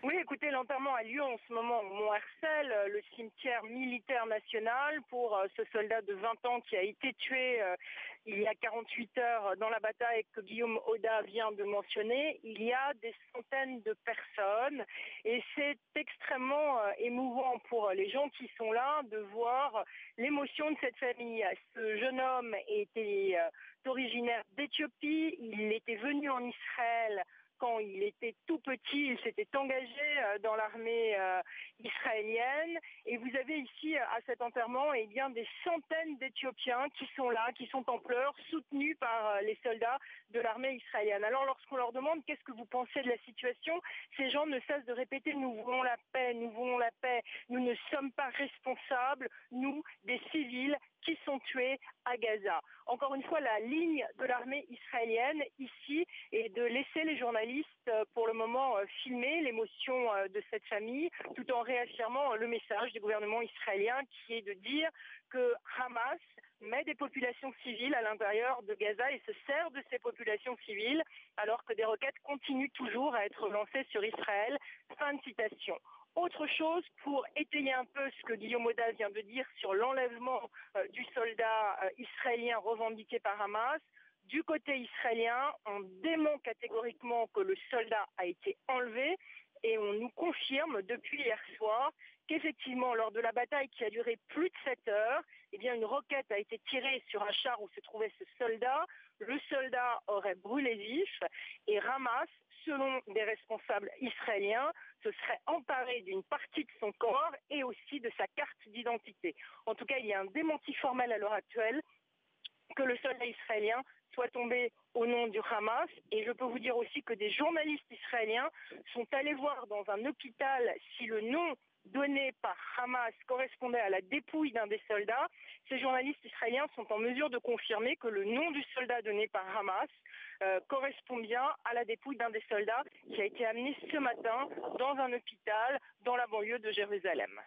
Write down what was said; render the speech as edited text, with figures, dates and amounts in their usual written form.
Oui, écoutez, l'enterrement a lieu en ce moment au Mont Hersel, le cimetière militaire national, pour ce soldat de 20 ans qui a été tué il y a 48 heures dans la bataille que Guillaume Oda vient de mentionner. Il y a des centaines de personnes et c'est extrêmement émouvant pour les gens qui sont là de voir l'émotion de cette famille. Ce jeune homme était originaire d'Éthiopie, il était venu en Israël quand il était tout petit, il s'était engagé dans l'armée israélienne. Et vous avez ici, à cet enterrement, eh bien, des centaines d'Éthiopiens qui sont là, qui sont en pleurs, soutenus par les soldats de l'armée israélienne. Alors, lorsqu'on leur demande qu'est-ce que vous pensez de la situation, ces gens ne cessent de répéter « nous voulons la paix, nous voulons la paix, nous ne sommes pas responsables, nous, des civils, qui sont tués à Gaza ». Encore une fois, la ligne de l'armée israélienne ici est de laisser les journalistes pour le moment filmer l'émotion de cette famille tout en réaffirmant le message du gouvernement israélien qui est de dire que Hamas met des populations civiles à l'intérieur de Gaza et se sert de ces populations civiles alors que des roquettes continuent toujours à être lancées sur Israël. Fin de citation. Autre chose, pour étayer un peu ce que Guillaume Oda vient de dire sur l'enlèvement du soldat israélien revendiqué par Hamas, du côté israélien, on dément catégoriquement que le soldat a été enlevé et on nous confirme depuis hier soir qu'effectivement, lors de la bataille qui a duré plus de 7 heures, eh bien, une roquette a été tirée sur un char où se trouvait ce soldat. Le soldat aurait brûlé vif et Hamas, selon des responsables israéliens, se serait emparé d'une partie de son corps et aussi de sa carte d'identité. En tout cas, il y a un démenti formel à l'heure actuelle que le soldat israélien soit tombé au nom du Hamas. Et je peux vous dire aussi que des journalistes israéliens sont allés voir dans un hôpital si le nom donné par Hamas correspondait à la dépouille d'un des soldats. Ces journalistes israéliens sont en mesure de confirmer que le nom du soldat donné par Hamas correspond bien à la dépouille d'un des soldats qui a été amené ce matin dans un hôpital dans la banlieue de Jérusalem.